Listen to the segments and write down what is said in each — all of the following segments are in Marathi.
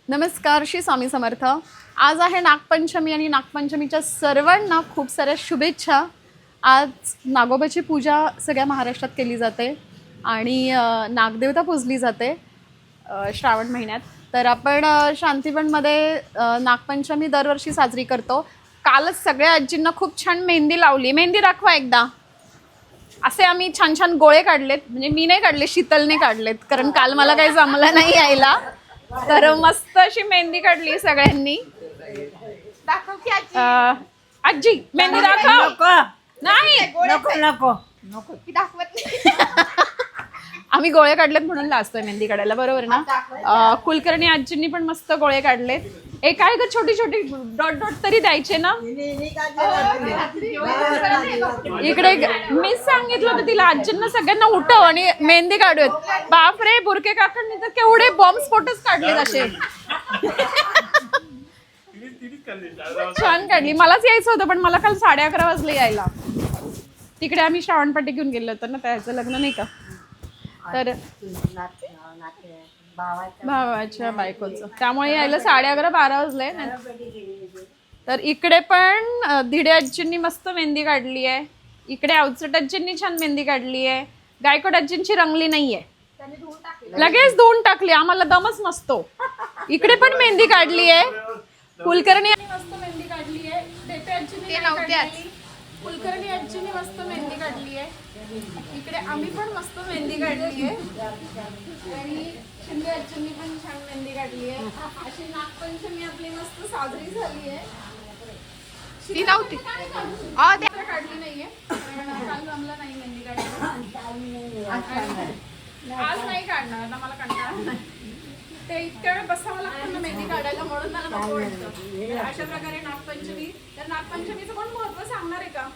नमस्कार, श्री स्वामी समर्थ। आज आहे नागपंचमी आणि नागपंचमीच्या सर्वांना खूप साऱ्या शुभेच्छा। आज नागोबाची पूजा सगळ्या महाराष्ट्रात केली जाते आणि नागदेवता पूजली जाते श्रावण महिन्यात। तर आपण शांतीवनमध्ये नागपंचमी दरवर्षी साजरी करतो। कालच सगळ्या आजींना खूप छान मेहंदी लावली। मेहंदी दाखवा एकदा। असे आम्ही छान छान गोळे काढलेत, म्हणजे मी नाही काढले, शीतलने काढलेत, कारण काल मला काही जमलं नाही यायला। तर मस्त अशी मेहंदी काढली सगळ्यांनी। दाखव की आजी मेहंदी दाखव। नाही नको नको नको की दाखवत नाही। आम्ही गोळे काढलेत म्हणून लाजतोय मेहंदी काढायला, बरोबर ना? कुलकर्णी आजींनी पण मस्त गोळे काढलेत। एक आहे का छोटी छोटी डॉट डॉट तरी द्यायचे ना इकडे। मीच सांगितलं होतं तिला, आजींना सगळ्यांना उठव आणि मेहंदी काढूयात। बापरे, बुरके काकांनी तर केवढे बॉम्ब स्फोटच काढलेत असे। छान काढली। मलाच यायचं होतं पण मला काल 11:30 वाजले यायला। तिकडे आम्ही श्रावणपाठी घेऊन गेलो होतो ना, त्याचं लग्न नाही का, तर भावाच्या बायकोचं, त्यामुळे यायला 11:30-12 वाजले। तर इकडे पण धिडे आजींनी मस्त मेहंदी काढली आहे। इकडे अवचट आजींनी छान मेहंदी काढली आहे। गायकवाड आजींची रंगली नाहीये, लगेच धुवून टाकली, आम्हाला दमच नसतो। इकडे पण मेहंदी काढली आहे। कुलकर्णी मस्त मेहंदी काढली आहे। टेटे आजींनी, कुलकर्णी आजींनी मस्त मेहंदी काढली आहे। इकडे आम्ही पण मस्त मेहंदी काढली आहे आणि शिंदे आजींनी पण छान मेहंदी काढली आहे। अशी नागपंचमी आपली मस्त साजरी झाली आहे। ती नव्हती काढली नाहीये, काल जमलं नाही मेहंदी काढली। आज नाही काढणार, आता मला कंटाळा ते इतक्या वेळ बसावं लागतं ना मेहंदी काढायला, म्हणून मला नको वाटतं। अशा प्रकारे नागपंचमी, तर नागपंचमीचं पण महत्व सांगणार आहे का?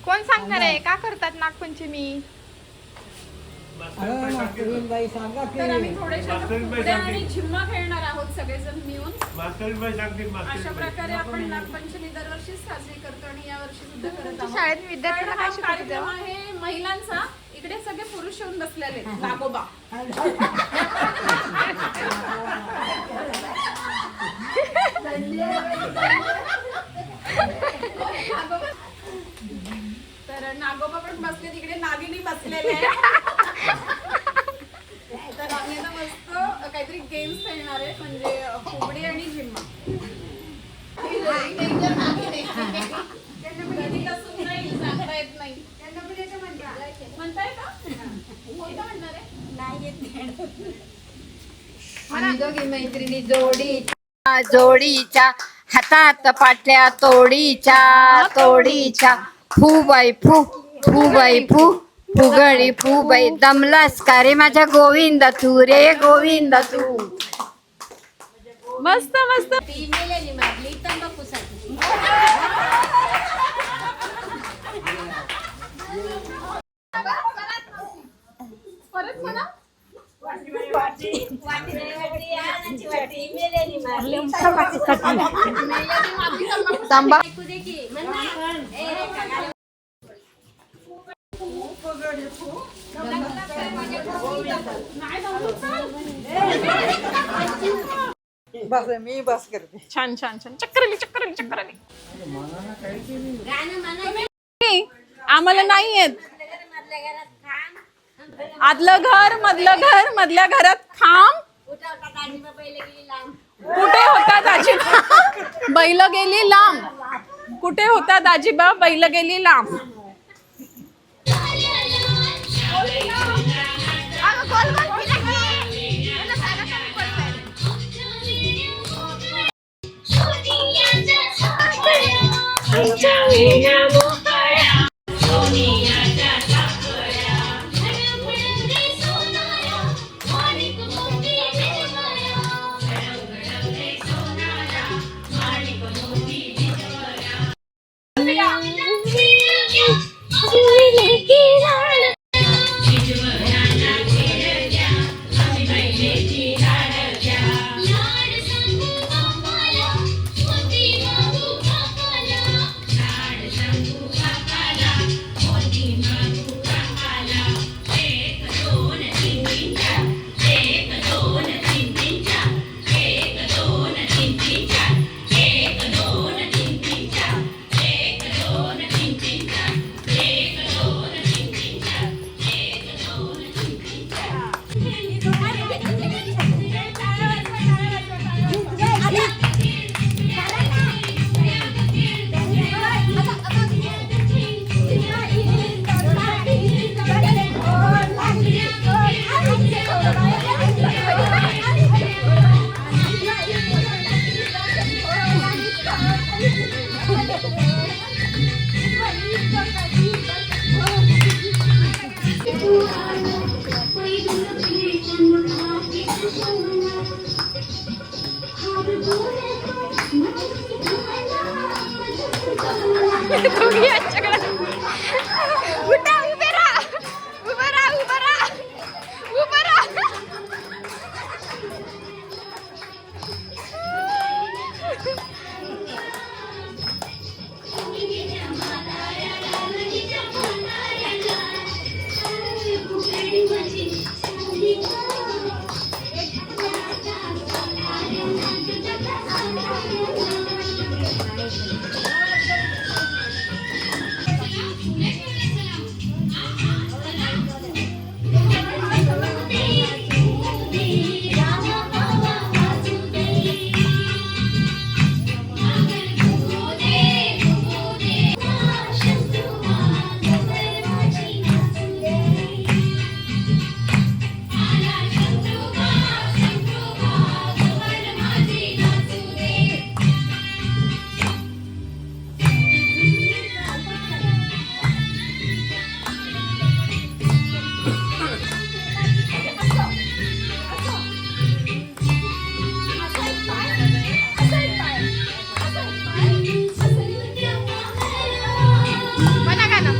कोण सांगणार आहे? का करतात नागपंचमी? तर आम्ही थोडेसे आणि झिम्मा खेळणार आहोत सगळेजण मिळून। अशा प्रकारे आपण नागपंचमी दरवर्षी साजरी करतो आणि या वर्षी सुद्धा करत आहोत। शाळेत विद्यार्थ्यांना काय कार्यक्रम आहे महिलांचा। इकडे सगळे पुरुष येऊन बसलेले नागोबा। तर नागोबा पण बसले, तिकडे नागिनी बसलेले आहे। तर आम्ही आता मस्त काहीतरी गेम्स खेळणार आहे, म्हणजे फुगडी आणि झिम्मा। सांगता येत नाही, म्हणताय का? कोणतं म्हणणार आहे? नाही येत। आम्ही दोघी मैत्रिणी जोडीच्या हातात पाटल्या तोडीच्या फू बाई फू फुगडी फू बाई दमलास का रे माझ्या गोविंदा तू रे गोविंदा तू। मस्त मस्त। ती मेलेली मारली तंबाखूसाठी। परत म्हणा। बस मी बस करते। छान छान छान। चक्करली आम्हाला नाही येत। आदलं घर मधल्या घरात खांब। कुठे होता दाजीबा बैल गेली लांब। कुठे होता दाजीबा बैल गेली लांब। दोघी यांच्याकडे. उठा, उभे राहा. उभं राहा, उभं राहा. उभं राहा. म्हणा गाणं.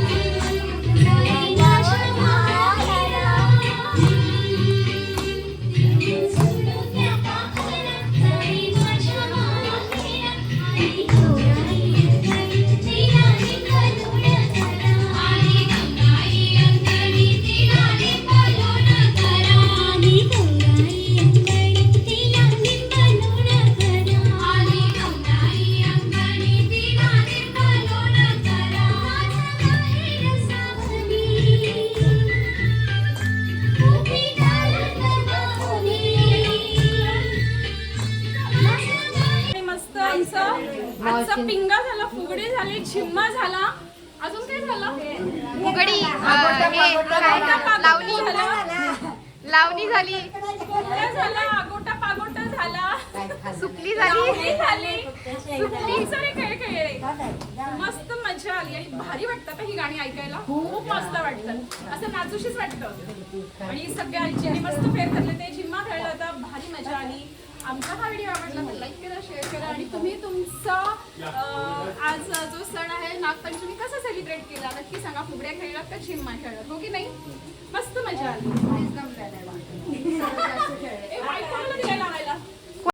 मस्त आमचं आजचा पिंगा झाला, फुगडी झाली, झिम्मा झाला. अजून काय झालं? फुगडी, हे काय लावणी लावणी झाली, फुगड्या झाला, आगोटा पागोटा झाला, सुकली झाली. लावणी झाली, खूप सारे खेळ खेळले. मस्त मजा आली आणि भारी वाटतं ही गाणी ऐकायला. खूप मस्त वाटतं, असं नाचूशीच वाटतं. आणि सगळ्या आजींनी मस्त फेर धरले, ते झिम्मा खेळला होता, भारी मजा आली. आमचा हा व्हिडिओ आवडला तर लाईक करा, शेअर करा. आणि तुम्ही तुमचा आज जो सण आहे नागपंचमी कसा सेलिब्रेट केला नक्की सांगा. फुगड्या खेळलात का झिम्मा खेळलात, हो की नाही? मस्त मजा आली.